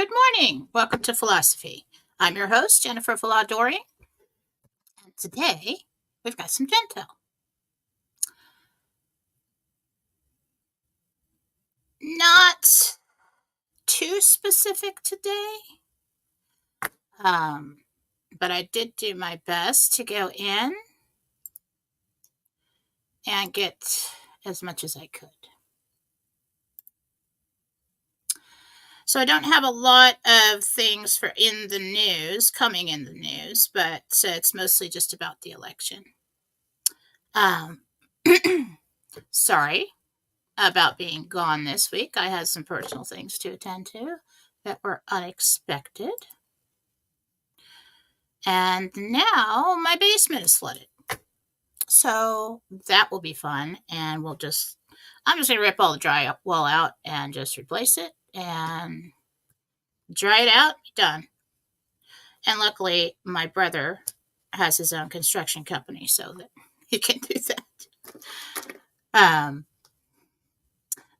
Good morning. Welcome to Fallawsophy. I'm your host, Jennifer Fallaw-Doering, and today we've got some Jentel. Not too specific today, but I did do my best to go in and get as much as I could. So I don't have a lot of things for coming in the news, but it's mostly just about the election. Sorry about being gone this week. I had some personal things to attend to that were unexpected. And now my basement is flooded. So that will be fun. And I'm just going to rip all the dry wall out and just replace it and dry it out, done. And luckily, my brother has his own construction company so that he can do that.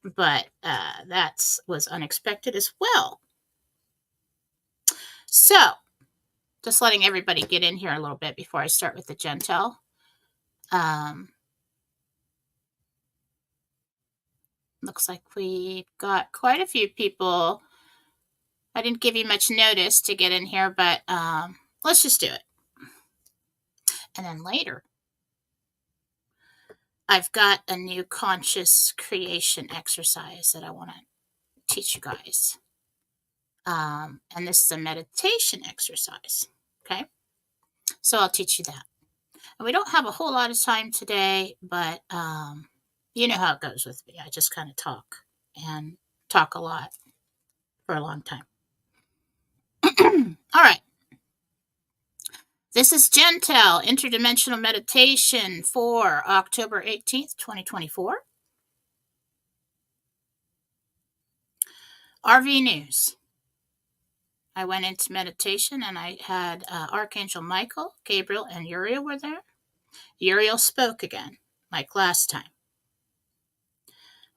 But that was unexpected as well. So, just letting everybody get in here a little bit before I start with the Jentel. Looks like we got quite a few people. I didn't give you much notice to get in here, but let's just do it. And then later, I've got a new conscious creation exercise that I want to teach you guys. And this is a meditation exercise, okay? So I'll teach you that. And we don't have a whole lot of time today, but you know how it goes with me. I just kind of talk a lot for a long time. All right. This is Jentel, Interdimensional Meditation for October 18th, 2024. RV News. I went into meditation and I had Archangel Michael, Gabriel, and Uriel were there. Uriel spoke again, like last time.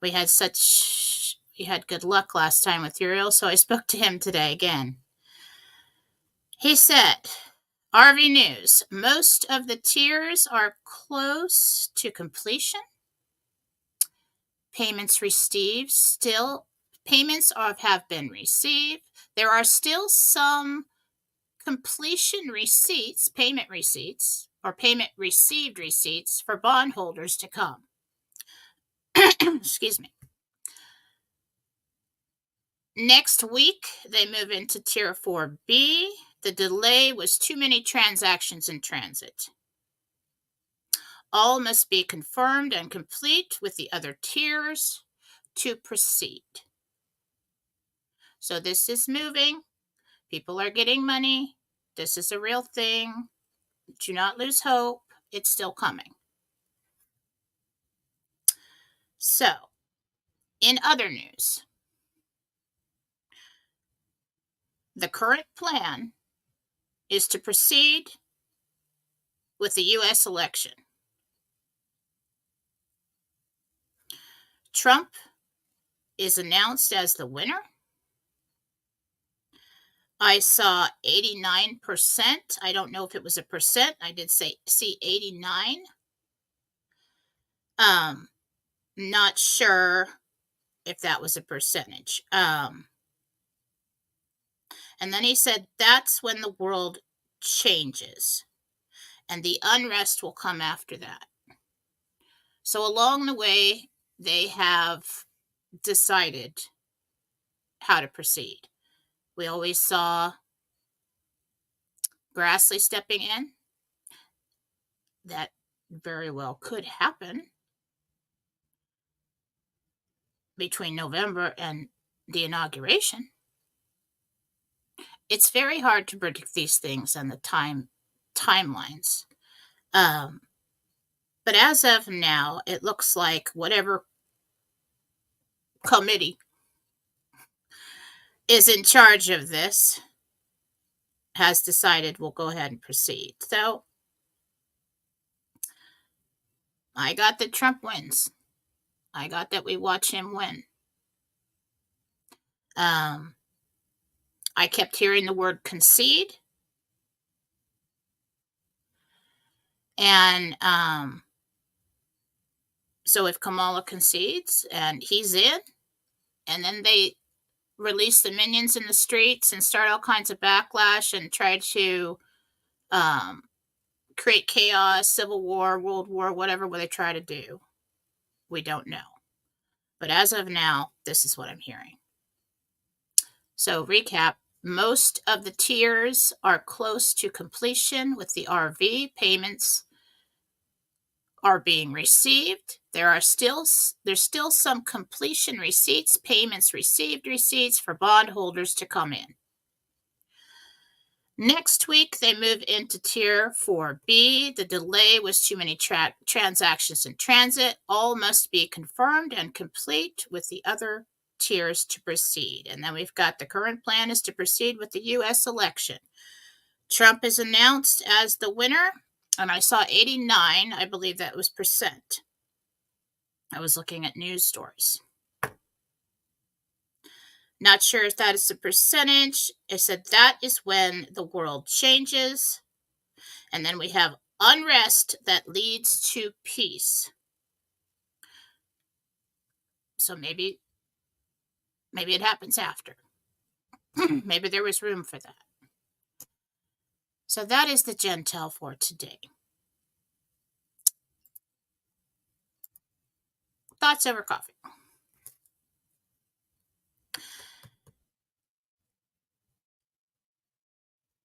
We had good luck last time with Uriel, so I spoke to him today again. He said, RV News, most of the tiers are close to completion. Payments have been received. There are still some completion receipts, payment receipts, or payment received receipts for bondholders to come. Excuse me. Next week, they move into Tier 4B. The delay was too many transactions in transit. All must be confirmed and complete with the other tiers to proceed. So this is moving. People are getting money. This is a real thing. Do not lose hope. It's still coming. So, in other news, the current plan is to proceed with the U.S. election. Trump is announced as the winner. I saw 89%. I don't know if it was a percent. I did see 89. Not sure if that was a percentage. And then he said that's when the world changes and the unrest will come after that. So along the way, they have decided how to proceed. We always saw Grassley stepping in. That very well could happen between November and the inauguration. It's very hard to predict these things and the timelines. But as of now, it looks like whatever committee is in charge of this has decided we'll go ahead and proceed. So I got that Trump wins. I got that we watch him win. I kept hearing the word concede. And so if Kamala concedes and he's in, and then they release the minions in the streets and start all kinds of backlash and try to create chaos, civil war, world war, whatever they try to do, we don't know. But as of now, this is what I'm hearing. So recap, most of the tiers are close to completion with the RV. Payments are being received. There's still some completion receipts, payments received receipts for bondholders to come in. Next week, they move into Tier 4B. The delay was too many transactions in transit. All must be confirmed and complete with the other tiers to proceed. And then we've got the current plan is to proceed with the U.S. election. Trump is announced as the winner, and I saw 89, I believe that was percent. I was looking at news stories. Not sure if that is the percentage. It said that is when the world changes. And then we have unrest that leads to peace. So maybe it happens after. Maybe there was room for that. So that is the Jentel for today. Thoughts over coffee.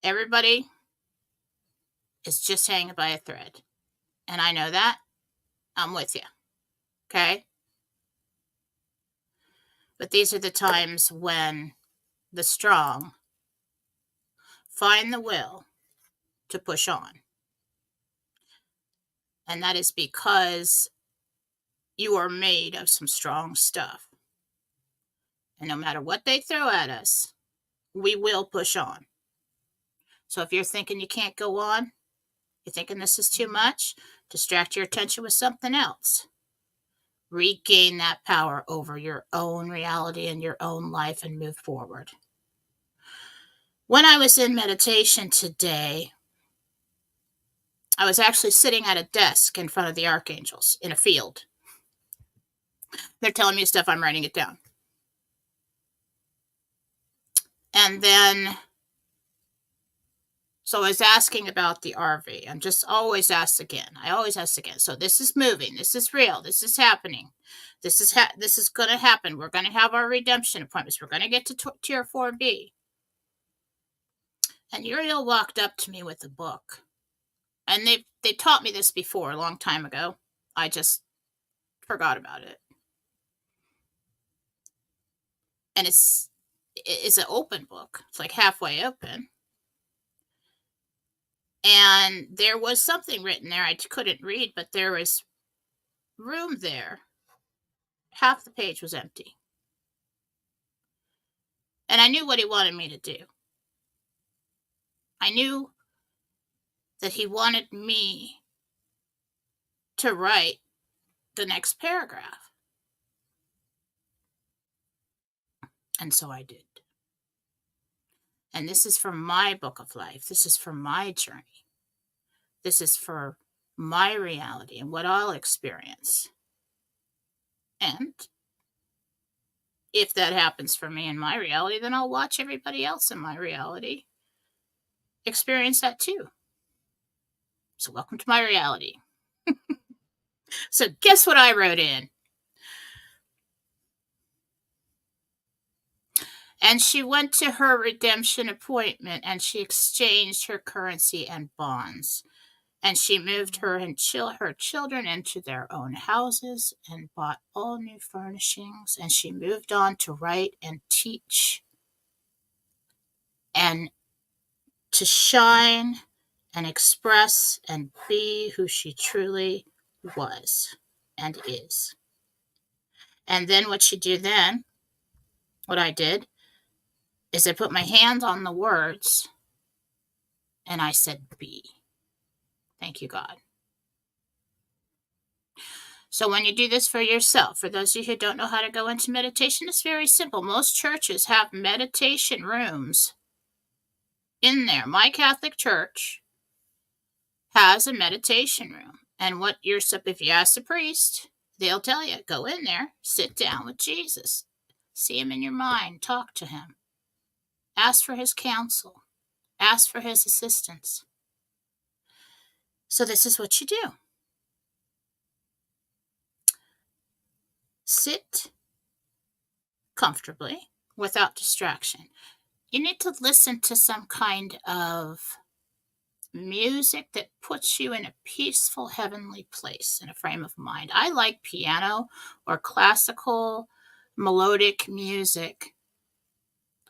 Everybody is just hanging by a thread. And I know that. I'm with you. Okay? But these are the times when the strong find the will to push on. And that is because you are made of some strong stuff. And no matter what they throw at us, we will push on. So if you're thinking you can't go on, you're thinking this is too much, distract your attention with something else. Regain that power over your own reality and your own life and move forward. When I was in meditation today, I was actually sitting at a desk in front of the archangels in a field. They're telling me stuff, I'm writing it down. And then, so I was asking about the RV. I'm just always asked again. I always ask again. So this is moving. This is real. This is happening. This is going to happen. We're going to have our redemption appointments. We're going to get to Tier 4B. And Uriel walked up to me with a book. And they taught me this before a long time ago. I just forgot about it. And it's an open book. It's like halfway open. And there was something written there I couldn't read, but there was room there. Half the page was empty. And I knew what he wanted me to do. I knew that he wanted me to write the next paragraph. And so I did. And this is for my book of life. This is for my journey. This is for my reality and what I'll experience. And if that happens for me in my reality, then I'll watch everybody else in my reality experience that too. So welcome to my reality. So guess what I wrote in? And she went to her redemption appointment and she exchanged her currency and bonds. And she moved her and her children into their own houses and bought all new furnishings. And she moved on to write and teach and to shine and express and be who she truly was and is. And then what I did, is I put my hands on the words and I said, be. Thank you, God. So when you do this for yourself, for those of you who don't know how to go into meditation, it's very simple. Most churches have meditation rooms in there. My Catholic Church has a meditation room. And if you ask the priest, they'll tell you, go in there, sit down with Jesus, see him in your mind, talk to him, ask for his counsel, ask for his assistance. So this is what you do. Sit comfortably without distraction. You need to listen to some kind of music that puts you in a peaceful, heavenly place, in a frame of mind. I like piano or classical melodic music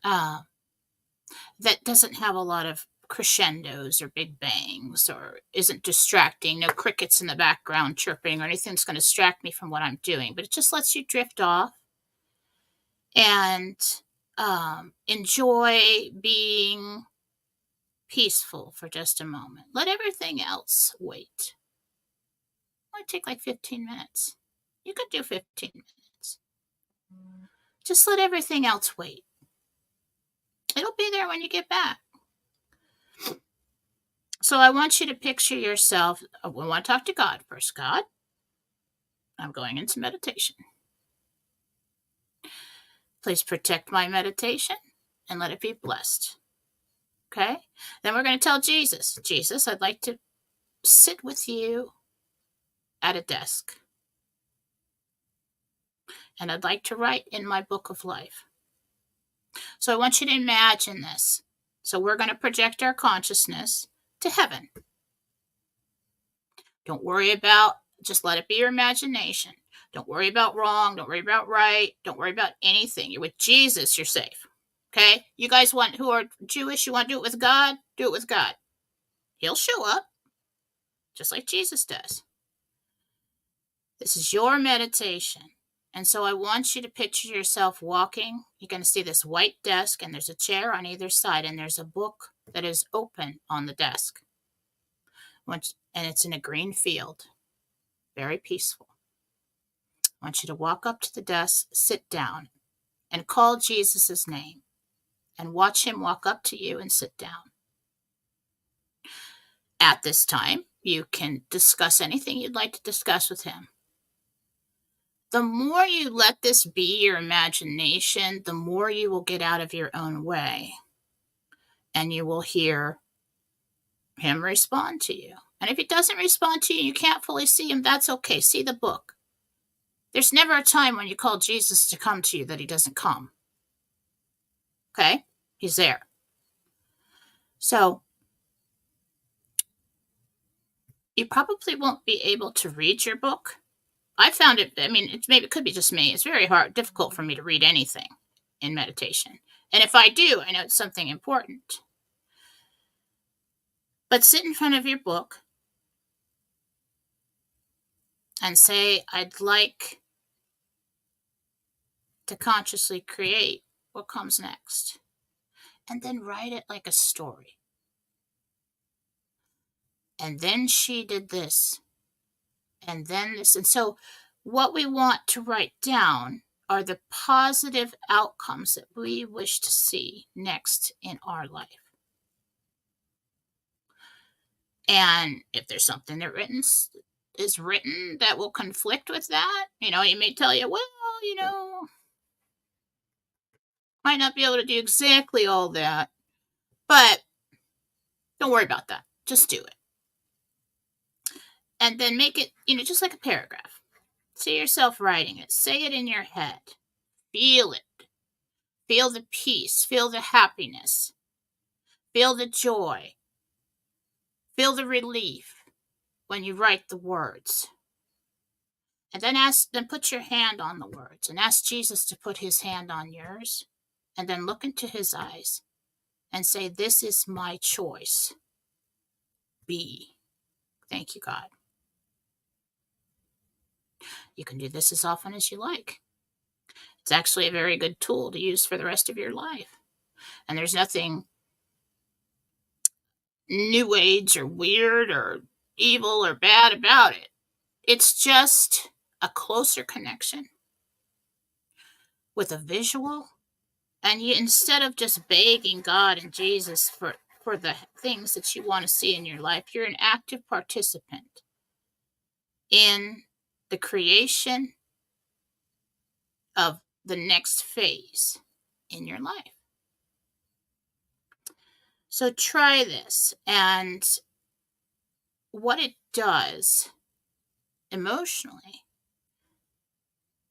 that doesn't have a lot of crescendos or big bangs or isn't distracting, no crickets in the background chirping or anything that's going to distract me from what I'm doing, but it just lets you drift off and enjoy being peaceful for just a moment. Let everything else wait. It might take like 15 minutes. You could do 15 minutes. Just let everything else wait. It'll be there when you get back. So I want you to picture yourself. We want to talk to God first. God, I'm going into meditation. Please protect my meditation and let it be blessed. Okay? Then we're going to tell Jesus, Jesus, I'd like to sit with you at a desk. And I'd like to write in my book of life. So I want you to imagine this. So we're going to project our consciousness to heaven. Don't worry about, just let it be your imagination. Don't worry about wrong. Don't worry about right. Don't worry about anything. You're with Jesus, you're safe. Okay? You guys who are Jewish, you want to do it with God? Do it with God. He'll show up, just like Jesus does. This is your meditation. And so I want you to picture yourself walking. You're going to see this white desk, and there's a chair on either side, and there's a book that is open on the desk. And it's in a green field. Very peaceful. I want you to walk up to the desk, sit down, and call Jesus' name. And watch him walk up to you and sit down. At this time, you can discuss anything you'd like to discuss with him. The more you let this be your imagination, the more you will get out of your own way. And you will hear him respond to you. And if he doesn't respond to you, you can't fully see him, that's okay. See the book. There's never a time when you call Jesus to come to you that he doesn't come. Okay? He's there. So, you probably won't be able to read your book. I found it, it could be just me. It's very difficult for me to read anything in meditation. And if I do, I know it's something important. But sit in front of your book and say, I'd like to consciously create what comes next. And then write it like a story. And then she did this. And then this. And so what we want to write down are the positive outcomes that we wish to see next in our life. And if there's something that is written that will conflict with that, he may tell you, well, might not be able to do exactly all that, but don't worry about that. Just do it. And then make it, just like a paragraph. See yourself writing it. Say it in your head. Feel it. Feel the peace. Feel the happiness. Feel the joy. Feel the relief when you write the words. And then put your hand on the words and ask Jesus to put his hand on yours. And then look into his eyes and say, this is my choice. Be. Thank you, God. You can do this as often as you like. It's actually a very good tool to use for the rest of your life. And there's nothing new age or weird or evil or bad about it. It's just a closer connection with a visual. And instead of just begging God and Jesus for for the things that you want to see in your life. You're an active participant in the creation of the next phase in your life. So try this, and what it does emotionally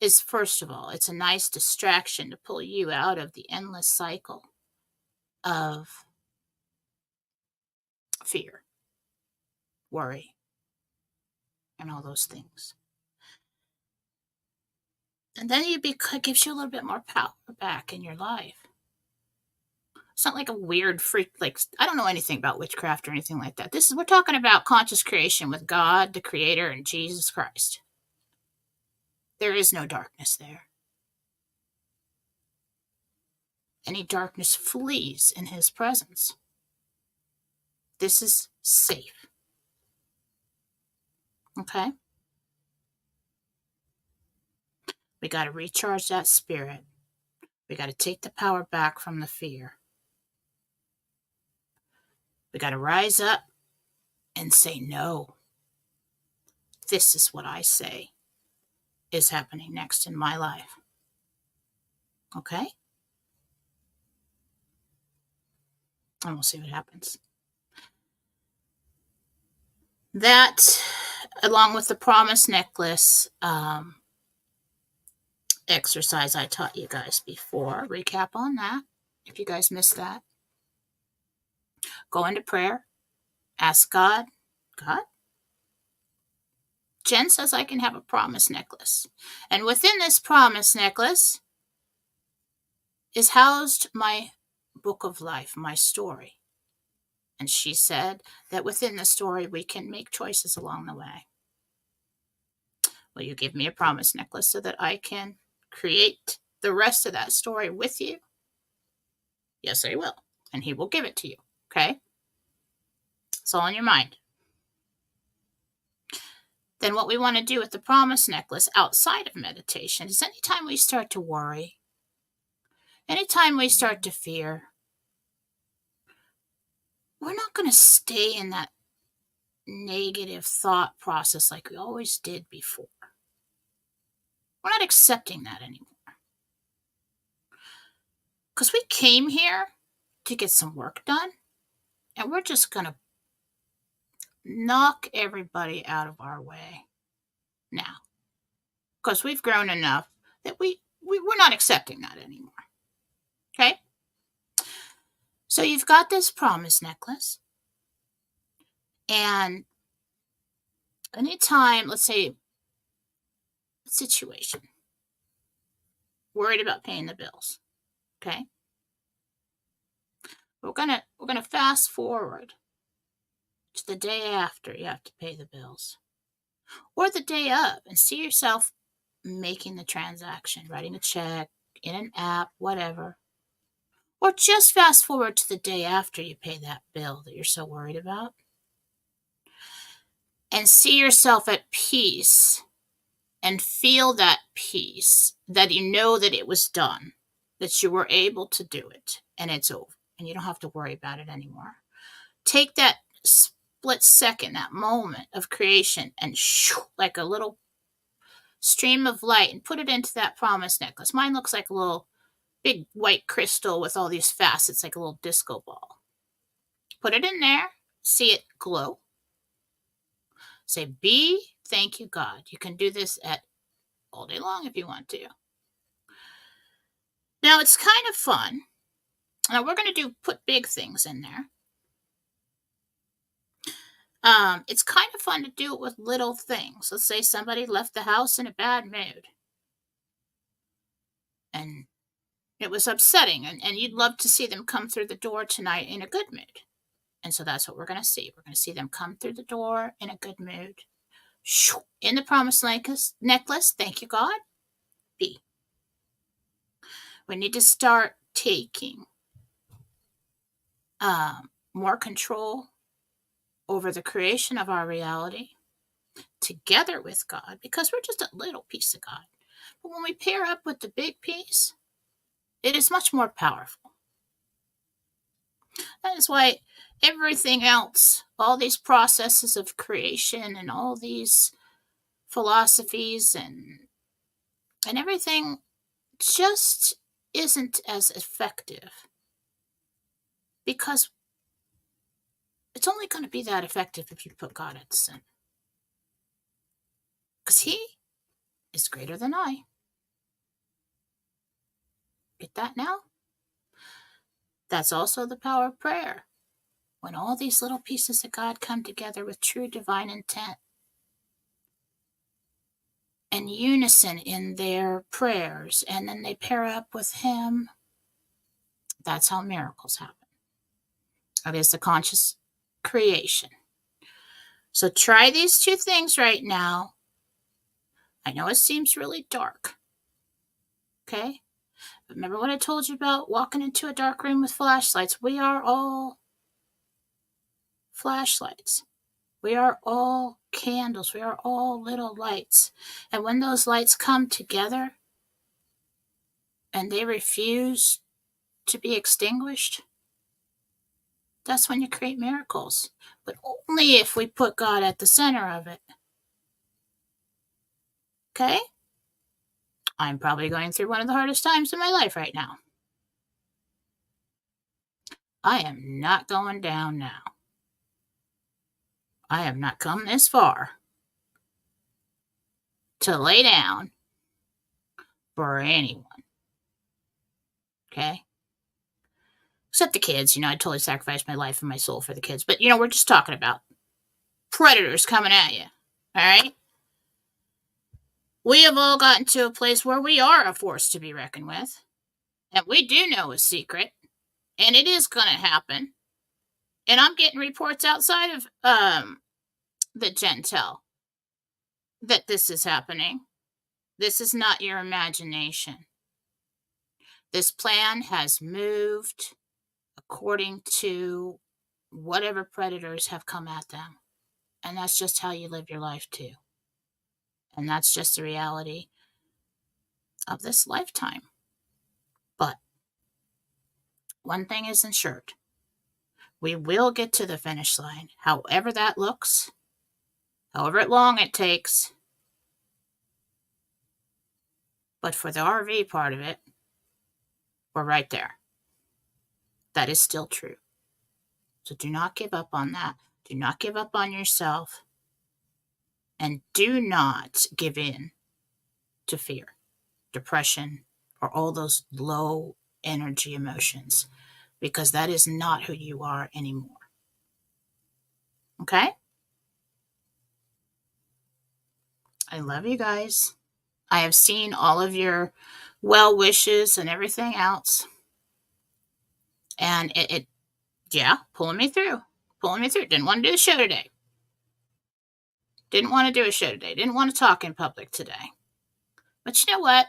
is, first of all, it's a nice distraction to pull you out of the endless cycle of fear, worry, and all those things. And then it gives you a little bit more power back in your life. It's not like a weird freak, like, I don't know anything about witchcraft or anything like that. We're talking about conscious creation with God, the Creator, and Jesus Christ. There is no darkness there. Any darkness flees in His presence. This is safe. Okay? We got to recharge that spirit. We got to take the power back from the fear. We got to rise up and say, no, this is what I say is happening next in my life. Okay? And we'll see what happens. That, along with the promise necklace exercise I taught you guys before, recap on that if you guys missed that. Go into prayer. Ask God, Jen says I can have a promise necklace. And within this promise necklace is housed my book of life, my story. And she said that within the story, we can make choices along the way. Will you give me a promise necklace so that I can create the rest of that story with you? Yes, I will. And He will give it to you. Okay? It's all in your mind. Then what we want to do with the promise necklace outside of meditation is anytime we start to worry, anytime we start to fear, we're not going to stay in that negative thought process like we always did before. We're not accepting that anymore. Because we came here to get some work done, and we're just going to knock everybody out of our way now. Because we've grown enough that we're not accepting that anymore. Okay? So you've got this promise necklace, and anytime, let's say, situation, worried about paying the bills, okay? We're gonna fast forward to the day after you have to pay the bills, or the day of, and see yourself making the transaction, writing a check in an app, whatever. Or just fast forward to the day after you pay that bill that you're so worried about, and see yourself at peace and feel that peace, that you know that it was done, that you were able to do it, and it's over, and you don't have to worry about it anymore. Take that split second, that moment of creation, and like a little stream of light, and put it into that promise necklace. Mine looks like a little big white crystal with all these facets, like a little disco ball. Put it in there, see it glow. Say, thank you, God. You can do this all day long if you want to. Now, it's kind of fun. Now, we're going to put big things in there. It's kind of fun to do it with little things. Let's say somebody left the house in a bad mood, and it was upsetting, and you'd love to see them come through the door tonight in a good mood. And so that's what we're going to see. We're going to see them come through the door in a good mood. In the promise necklace, thank you, God. B. We need to start taking more control over the creation of our reality together with God, because we're just a little piece of God. But when we pair up with the big piece, it is much more powerful. That is why everything else, all these processes of creation and all these philosophies and everything just isn't as effective, because it's only going to be that effective if you put God at the center. Because He is greater than I. Get that now? That's also the power of prayer. When all these little pieces of God come together with true divine intent and unison in their prayers, and then they pair up with Him, that's how miracles happen. It is the conscious creation. So try these two things right now. I know it seems really dark. Okay? But remember what I told you about walking into a dark room with flashlights? We are all flashlights. We are all candles. We are all little lights. And when those lights come together and they refuse to be extinguished, that's when you create miracles. But only if we put God at the center of it. Okay? I'm probably going through one of the hardest times in my life right now. I am not going down now. I have not come this far to lay down for anyone. Okay? Except the kids. I totally sacrificed my life and my soul for the kids. But, we're just talking about predators coming at you. All right? We have all gotten to a place where we are a force to be reckoned with. And we do know a secret. And it is going to happen. And I'm getting reports outside of the Jentel that this is happening. This is not your imagination. This plan has moved according to whatever predators have come at them. And that's just how you live your life too. And that's just the reality of this lifetime. But one thing is ensured. We will get to the finish line, however that looks, however long it takes. But for the RV part of it, we're right there. That is still true. So do not give up on that. Do not give up on yourself. And do not give in to fear, depression, or all those low energy emotions, because that is not who you are anymore. Okay? I love you guys. I have seen all of your well wishes and everything else. And pulling me through. Didn't want to do a show today. Didn't want to talk in public today. But you know what?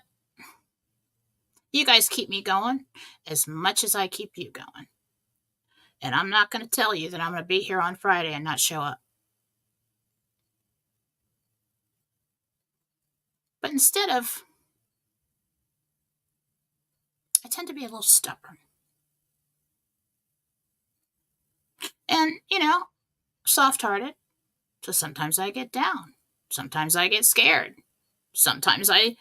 You guys keep me going as much as I keep you going. And I'm not going to tell you that I'm going to be here on Friday and not show up. But instead of, I tend to be a little stubborn. And, soft-hearted. So sometimes I get down. Sometimes I get scared. Sometimes I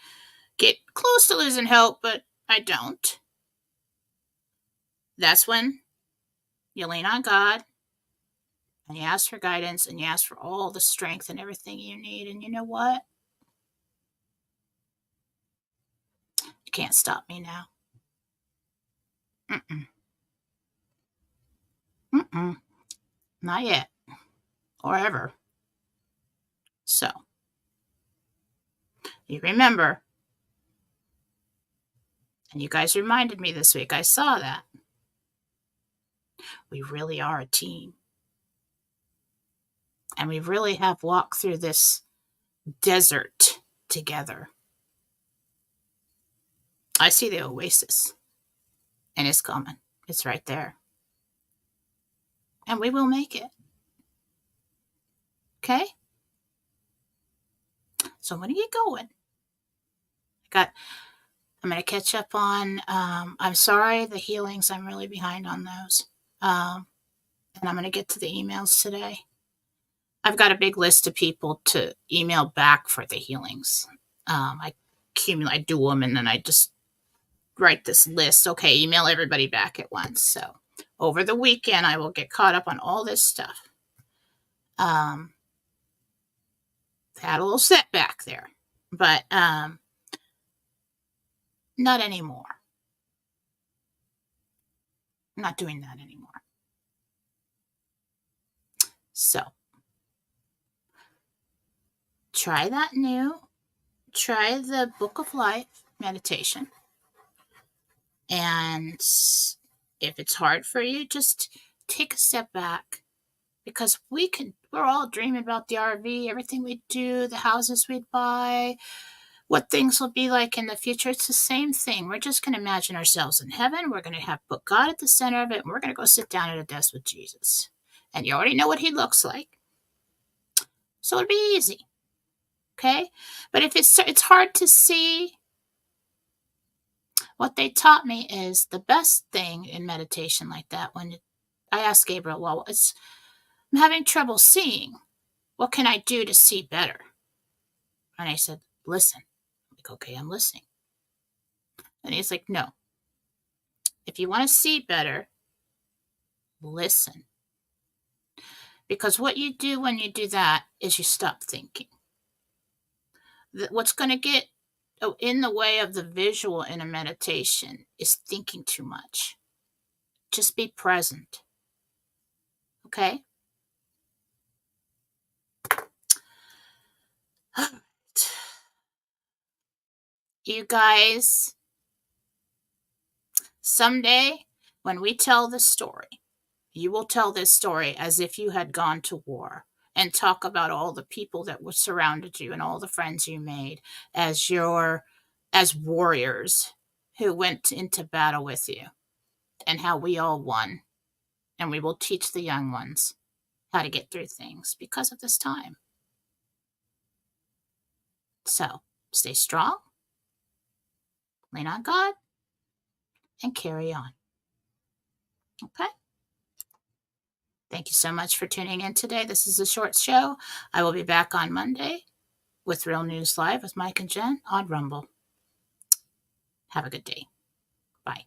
get close to losing hope, but I don't. That's when you lean on God and you ask for guidance and you ask for all the strength and everything you need. And you know what? You can't stop me now. Not yet. Or ever. So, you remember, and you guys reminded me this week, I saw that. We really are a team. And we really have walked through this desert together. I see the oasis. And it's coming. It's right there. And we will make it. Okay? So I'm going to get going. I'm going to catch up on, I'm sorry, the healings. I'm really behind on those. And I'm going to get to the emails today. I've got a big list of people to email back for the healings. I do them, and then I just write this list. Okay, email everybody back at once. So over the weekend, I will get caught up on all this stuff. Had a little setback there, but not anymore. I'm not doing that anymore. So try that new. Try the Book of Life meditation. And if it's hard for you, just take a step back, because we're all dreaming about the RV, everything we do, the houses we'd buy, what things will be like in the future. It's the same thing. We're just going to imagine ourselves in heaven. We're going to put God at the center of it, and we're going to go sit down at a desk with Jesus. And you already know what he looks like. So it'll be easy. Okay? But if it's hard to see, what they taught me is the best thing in meditation like that, when I asked Gabriel, well, I'm having trouble seeing. What can I do to see better? And I said, listen. I'm like, okay, I'm listening. And he's like, no. If you want to see better, listen. Because what you do when you do that is you stop thinking. What's going to get in the way of the visual in a meditation is thinking too much. Just be present. Okay? You guys, someday when we tell the story, you will tell this story as if you had gone to war, and talk about all the people that were surrounded you and all the friends you made as warriors who went into battle with you, and how we all won. And we will teach the young ones how to get through things because of this time. So stay strong, lean on God, and carry on. Okay? Thank you so much for tuning in today. This is a short show. I will be back on Monday with Real News Live with Mike and Jen on Rumble. Have a good day. Bye.